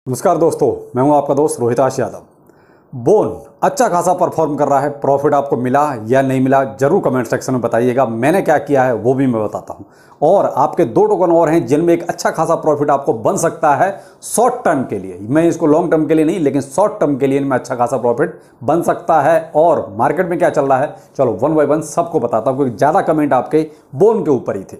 नमस्कार दोस्तों, मैं हूं आपका दोस्त रोहिताश यादव। बोन अच्छा खासा परफॉर्म कर रहा है। प्रॉफिट आपको मिला या नहीं मिला जरूर कमेंट सेक्शन में बताइएगा। मैंने क्या किया है वो भी मैं बताता हूं। और आपके दो टोकन और हैं जिनमें एक अच्छा खासा प्रॉफिट आपको बन सकता है शॉर्ट टर्म के लिए। मैं इसको लॉन्ग टर्म के लिए नहीं, लेकिन शॉर्ट टर्म के लिए इनमें अच्छा खासा प्रॉफिट बन सकता है। और मार्केट में क्या चल रहा है चलो वन बाय वन सबको बताता हूँ, क्योंकि ज़्यादा कमेंट आपके बोन के ऊपर ही थे,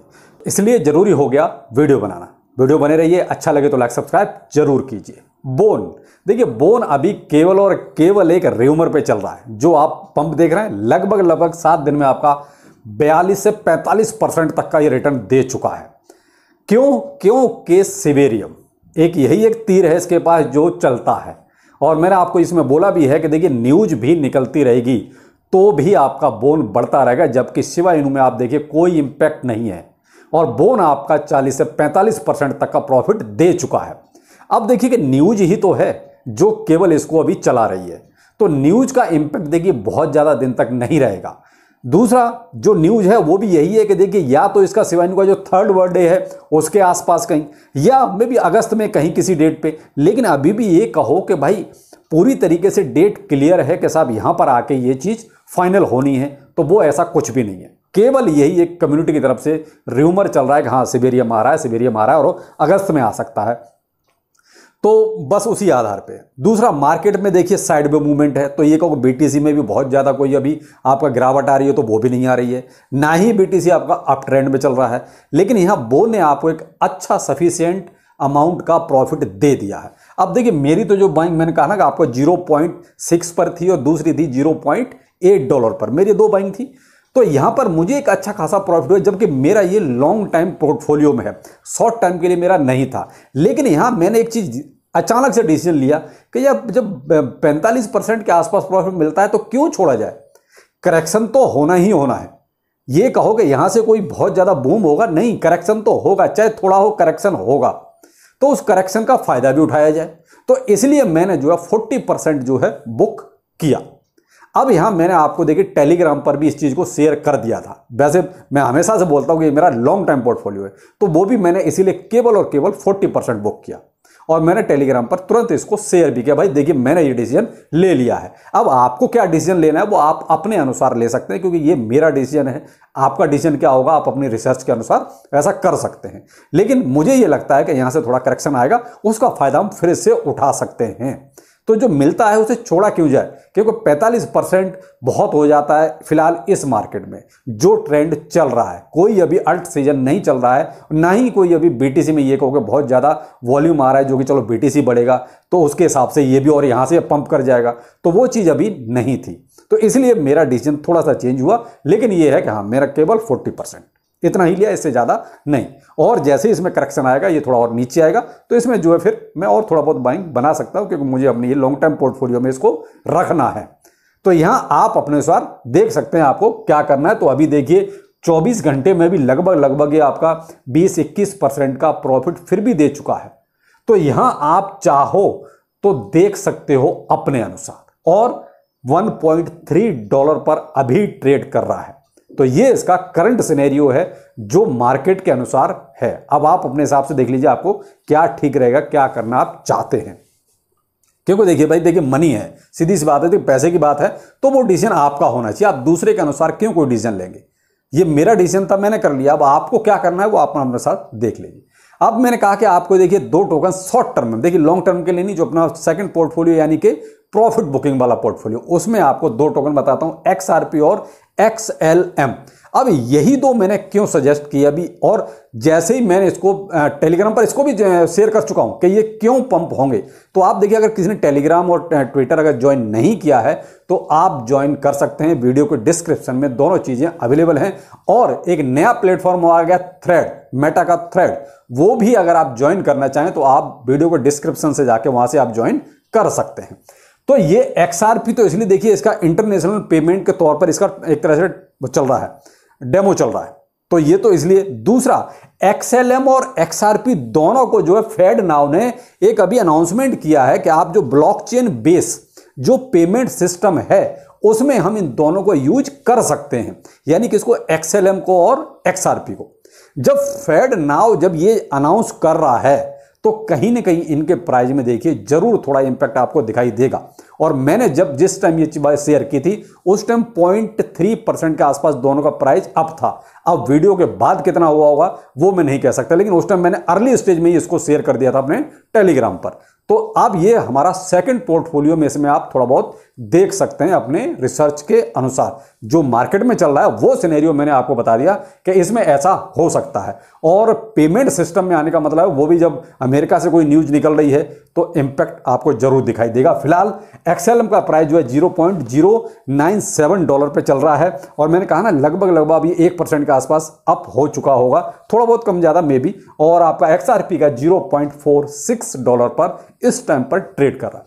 इसलिए जरूरी हो गया वीडियो बनाना। वीडियो बने रहिए, अच्छा लगे तो लाइक सब्सक्राइब जरूर कीजिए। बोन देखिए, बोन अभी केवल और केवल एक र्यूमर पे चल रहा है। जो आप पंप देख रहे हैं लगभग 7 दिन में आपका 42 से 45% तक का ये रिटर्न दे चुका है। क्योंकि सिबेरियम यही एक तीर है इसके पास जो चलता है। और मैंने आपको इसमें बोला भी है कि देखिए न्यूज भी निकलती रहेगी तो भी आपका बोन बढ़ता रहेगा, जबकि शिबा इनू में आप देखिए कोई इंपैक्ट नहीं है और बोन आपका 40 से 45% तक का प्रॉफिट दे चुका है। अब देखिए कि न्यूज ही तो है जो केवल इसको अभी चला रही है, तो न्यूज का इंपैक्ट देखिए बहुत ज़्यादा दिन तक नहीं रहेगा। दूसरा जो न्यूज है वो भी यही है कि देखिए या तो इसका शिबा इनू का जो 3rd बर्थडे है उसके आसपास कहीं, या मे भी अगस्त में कहीं किसी डेट पे। लेकिन अभी भी ये कहो कि भाई पूरी तरीके से डेट क्लियर है कि साहब यहाँ पर आके ये चीज़ फाइनल होनी है, तो वो ऐसा कुछ भी नहीं है। केवल यही एक कम्युनिटी की तरफ से र्यूमर चल रहा है कि हाँ सिबेरियम आ रहा है, सिबेरियम आ रहा है और अगस्त में आ सकता है, तो बस उसी आधार पे। दूसरा मार्केट में देखिए साइड में मूवमेंट है, तो ये कहो बीटीसी में भी बहुत ज़्यादा कोई अभी आपका गिरावट आ रही है तो वो भी नहीं आ रही है, ना ही बीटीसी आपका अप ट्रेंड में चल रहा है। लेकिन यहाँ बोन ने आपको एक अच्छा सफिशिएंट अमाउंट का प्रॉफिट दे दिया है। अब देखिए मेरी तो जो बाइंग मैंने कहा ना कि आपको 0.6 पर थी और दूसरी थी $0.8 पर, मेरी 2 बाइंग थी, तो यहां पर मुझे एक अच्छा खासा प्रॉफिट हुआ, जबकि मेरा ये लॉन्ग टाइम पोर्टफोलियो में है, शॉर्ट टाइम के लिए मेरा नहीं था। लेकिन यहां मैंने एक चीज अचानक से डिसीजन लिया कि यार जब 45% के आसपास प्रॉफिट मिलता है तो क्यों छोड़ा जाए। करेक्शन तो होना ही होना है। ये कहो कि यहां से कोई बहुत ज्यादा बूम होगा, नहीं, करेक्शन तो होगा, चाहे थोड़ा हो करेक्शन होगा, तो उस करेक्शन का फायदा भी उठाया जाए। तो इसलिए मैंने जो है 40% जो है बुक किया। अब यहां मैंने आपको देखिए टेलीग्राम पर भी इस चीज को शेयर कर दिया था। वैसे मैं हमेशा से बोलता हूं कि मेरा लॉन्ग टाइम पोर्टफोलियो है, तो वो भी मैंने इसीलिए केवल और केवल 40% बुक किया और मैंने टेलीग्राम पर तुरंत इसको शेयर भी किया। भाई देखिए मैंने ये डिसीजन ले लिया है। अब आपको क्या डिसीजन लेना है वो आप अपने अनुसार ले सकते हैं, क्योंकि ये मेरा डिसीजन है। आपका डिसीजन क्या होगा आप अपनी रिसर्च के अनुसार ऐसा कर सकते हैं। लेकिन मुझे ये लगता है कि यहां से थोड़ा करेक्शन आएगा, उसका फायदा हम फिर से उठा सकते हैं। तो जो मिलता है उसे छोड़ा क्यों जाए, क्योंकि 45% बहुत हो जाता है फिलहाल इस मार्केट में जो ट्रेंड चल रहा है। कोई अभी अल्ट सीजन नहीं चल रहा है, ना ही कोई अभी बीटीसी में ये कहो कि बहुत ज़्यादा वॉल्यूम आ रहा है जो कि चलो बीटीसी बढ़ेगा तो उसके हिसाब से ये भी और यहाँ से पंप कर जाएगा, तो वो चीज़ अभी नहीं थी। तो इसलिए मेरा डिसीजन थोड़ा सा चेंज हुआ। लेकिन ये है कि हाँ मेरा केवल 40% इतना ही लिया, इससे ज़्यादा नहीं। और जैसे ही इसमें करेक्शन आएगा ये थोड़ा और नीचे आएगा तो इसमें जो है फिर मैं और थोड़ा बहुत बाइंग बना सकता हूं, क्योंकि मुझे अपने ये लॉन्ग टर्म पोर्टफोलियो में इसको रखना है। तो यहां आप अपने अनुसार देख सकते हैं आपको क्या करना है। तो अभी देखिए 24 घंटे में भी लगभग ये आपका 20-21% का प्रॉफिट फिर भी दे चुका है। तो यहां आप चाहो तो देख सकते हो अपने अनुसार। और $1.3 पर अभी ट्रेड कर रहा है, तो ये इसका करंट सिनेरियो है जो मार्केट के अनुसार है। अब आप अपने हिसाब से देख लीजिए आपको क्या ठीक रहेगा, क्या करना आप चाहते हैं। क्योंकि देखिए भाई देखिए मनी है, सीधी सी बात है, तो पैसे की बात है, तो वो डिसीजन आपका होना चाहिए। आप दूसरे के अनुसार क्यों कोई डिसीजन लेंगे। ये मेरा डिसीजन था, मैंने कर लिया। अब आपको क्या करना है वो अपना अपने साथ देख लीजिए। अब मैंने कहा कि आपको देखिए 2 टोकन शॉर्ट टर्म में, देखिए लॉन्ग टर्म के लिए नहीं, जो अपना सेकंड पोर्टफोलियो यानी कि प्रॉफिट बुकिंग वाला पोर्टफोलियो, उसमें आपको 2 टोकन बताता हूं, XRP और XLM। अब यही 2 मैंने क्यों सजेस्ट किया अभी, और जैसे ही मैंने इसको टेलीग्राम पर इसको भी शेयर कर चुका हूं कि ये क्यों पंप होंगे। तो आप देखिए अगर किसी ने टेलीग्राम और ट्विटर अगर ज्वाइन नहीं किया है तो आप ज्वाइन कर सकते हैं। वीडियो के डिस्क्रिप्शन में दोनों चीजें अवेलेबल हैं। और एक नया प्लेटफॉर्म आ गया थ्रेड, मेटा का थ्रेड, वो भी अगर आप ज्वाइन करना चाहें तो आप वीडियो के डिस्क्रिप्शन से जाके वहां से आप ज्वाइन कर सकते हैं। तो ये XRP तो इसलिए देखिए इसका इंटरनेशनल पेमेंट के तौर पर इसका एक तरह से चल रहा है, डेमो चल रहा है, तो ये तो इसलिए। दूसरा XLM और XRP दोनों को जो है फेड नाउ ने एक अभी अनाउंसमेंट किया है कि आप जो ब्लॉकचेन बेस जो पेमेंट सिस्टम है उसमें हम इन दोनों को यूज कर सकते हैं, यानी कि इसको XLM को और XRP को। जब फेड नाउ जब ये अनाउंस कर रहा है तो कहीं ना कहीं इनके प्राइस में देखिए जरूर थोड़ा इंपैक्ट आपको दिखाई देगा। और मैंने जिस टाइम ये बात शेयर की थी उस टाइम 0.3% के आसपास दोनों का प्राइस अप था। अब वीडियो के बाद कितना हुआ होगा वो मैं नहीं कह सकता, लेकिन उस टाइम मैंने अर्ली स्टेज में ही इसको शेयर कर दिया था अपने टेलीग्राम पर। तो अब ये हमारा सेकंड पोर्टफोलियो में इसमें आप थोड़ा बहुत देख सकते हैं अपने रिसर्च के अनुसार। जो मार्केट में चल रहा है वो सिनेरियो मैंने आपको बता दिया कि इसमें ऐसा हो सकता है। और पेमेंट सिस्टम में आने का मतलब है वो भी जब अमेरिका से कोई न्यूज निकल रही है तो इंपैक्ट आपको जरूर दिखाई देगा। फिलहाल XLM का प्राइस जो है $0.097 पे चल रहा है और मैंने कहा ना लगभग अभी 1% के आसपास अप हो चुका होगा, थोड़ा बहुत कम ज्यादा मे बी। और आपका XRP का $0.46 पर इस टाइम पर ट्रेड कर रहा है।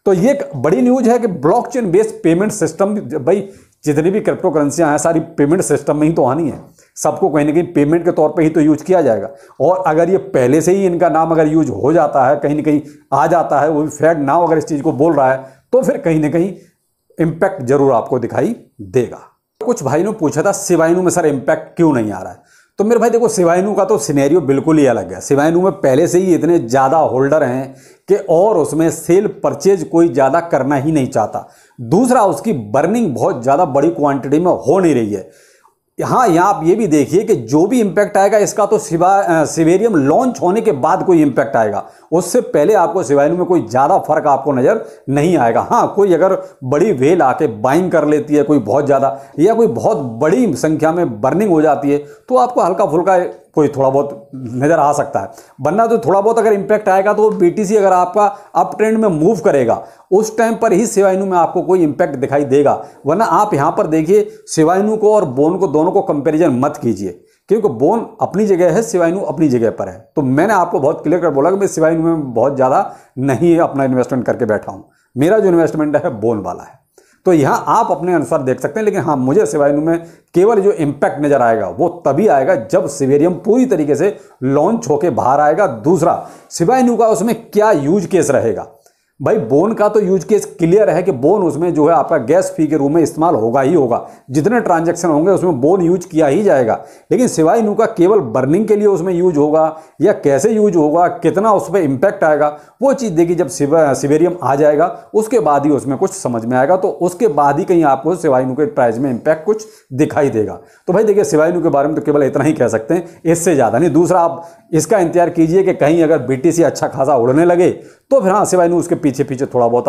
तो ये एक बड़ी न्यूज है कि ब्लॉकचेन बेस्ड पेमेंट सिस्टम, भाई जितनी भी क्रिप्टो करेंसियां हैं सारी पेमेंट सिस्टम में ही तो आनी है, सबको कहीं ना कहीं पेमेंट के तौर पे ही तो यूज किया जाएगा। और अगर ये पहले से ही इनका नाम अगर यूज हो जाता है, कहीं ना कहीं आ जाता है, वो भी फेड नाउ अगर इस चीज को बोल रहा है तो फिर कहीं ना कहीं इंपैक्ट जरूर आपको दिखाई देगा। कुछ भाई ने पूछा था शिबाइनू में सर इंपैक्ट क्यों नहीं आ रहा है। तो मेरे भाई देखो शिबाइनू का तो सिनेरियो बिल्कुल ही अलग है। शिबाइनू में पहले से ही इतने ज़्यादा होल्डर हैं कि और उसमें सेल परचेज कोई ज़्यादा करना ही नहीं चाहता। दूसरा उसकी बर्निंग बहुत ज़्यादा बड़ी क्वांटिटी में हो नहीं रही है। हाँ, यहाँ आप ये भी देखिए कि जो भी इंपैक्ट आएगा इसका तो शिबेरियम लॉन्च होने के बाद कोई इंपैक्ट आएगा, उससे पहले आपको शिबाइनू में कोई ज़्यादा फर्क आपको नज़र नहीं आएगा। हाँ, कोई अगर बड़ी वेल आके बाइंग कर लेती है कोई बहुत ज़्यादा, या कोई बहुत बड़ी संख्या में बर्निंग हो जाती है तो आपको हल्का फुल्का कोई थोड़ा बहुत नज़र आ सकता है। वरना तो थोड़ा बहुत अगर इंपैक्ट आएगा तो BTC अगर आपका अप ट्रेंड में मूव करेगा उस टाइम पर ही शिबाइनू में आपको कोई इंपैक्ट दिखाई देगा। वरना आप यहाँ पर देखिए शिबाइनू को और बोन को दोनों को कंपैरिजन मत कीजिए, क्योंकि बोन अपनी जगह है, शिबाइनू अपनी जगह पर है। तो मैंने आपको बहुत क्लियर कर बोला कि मैं शिबाइनू में बहुत ज़्यादा नहीं अपना इन्वेस्टमेंट करके बैठा हूँ, मेरा जो इन्वेस्टमेंट है बोन वाला है। तो यहाँ आप अपने अनुसार देख सकते हैं। लेकिन हाँ, मुझे शिबाइनू में केवल जो इंपैक्ट नजर आएगा वो तभी आएगा जब शिबेरियम पूरी तरीके से लॉन्च होके बाहर आएगा। दूसरा, शिबाइनू का उसमें क्या यूज केस रहेगा। भाई बोन का तो यूज केस क्लियर है कि बोन उसमें जो है आपका गैस फी के रूप में इस्तेमाल होगा ही होगा, जितने ट्रांजैक्शन होंगे उसमें बोन यूज किया ही जाएगा। लेकिन शिबाइनू का केवल बर्निंग के लिए उसमें यूज होगा या कैसे यूज होगा, कितना उस पर इंपैक्ट आएगा, वो चीज़ देखिए जब शिबेरियम आ जाएगा उसके बाद ही उसमें कुछ समझ में आएगा। तो उसके बाद ही कहीं आपको शिबाइनू के प्राइस में इंपैक्ट कुछ दिखाई देगा। तो भाई देखिए शिबाइनू के बारे में तो केवल इतना ही कह सकते हैं, इससे ज़्यादा नहीं। दूसरा, आप इसका इंतजार कीजिए कि कहीं अगर BTC अच्छा खासा उड़ने लगे तो फिर हाँ शिबाइनू उसके पीछे पीछे थोड़ा बहुत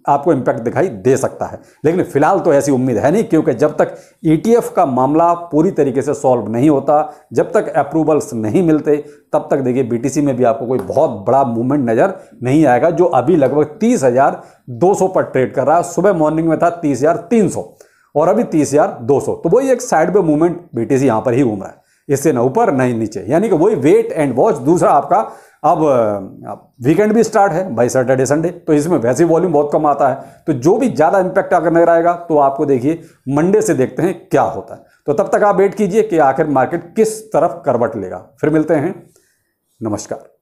आपको इंपैक्ट दिखाई दे सकता है। लेकिन फिलहाल तो ऐसी उम्मीद है नहीं, क्योंकि जब तक ETF का मामला पूरी तरीके से सॉल्व नहीं होता, जब तक अप्रूवल्स नहीं मिलते, तब तक देखिए BTC में भी आपको कोई बहुत बड़ा मूवमेंट नजर नहीं आएगा। जो अभी लगभग 30,200 पर ट्रेड कर रहा है, सुबह मॉर्निंग में था 30,300 और अभी 30,200। तो वही एक साइड पे मूवमेंट BTC यहां पर ही घूम रहा है, इससे न ऊपर न ही नीचे, यानी कि वही वेट एंड वॉच। दूसरा, आपका अब वीकेंड भी स्टार्ट है भाई, सैटरडे संडे, तो इसमें वैसे वॉल्यूम बहुत कम आता है। तो जो भी ज़्यादा इंपैक्ट अगर नजर आएगा तो आपको देखिए मंडे से देखते हैं क्या होता है। तो तब तक आप वेट कीजिए कि आखिर मार्केट किस तरफ करवट लेगा। फिर मिलते हैं, नमस्कार।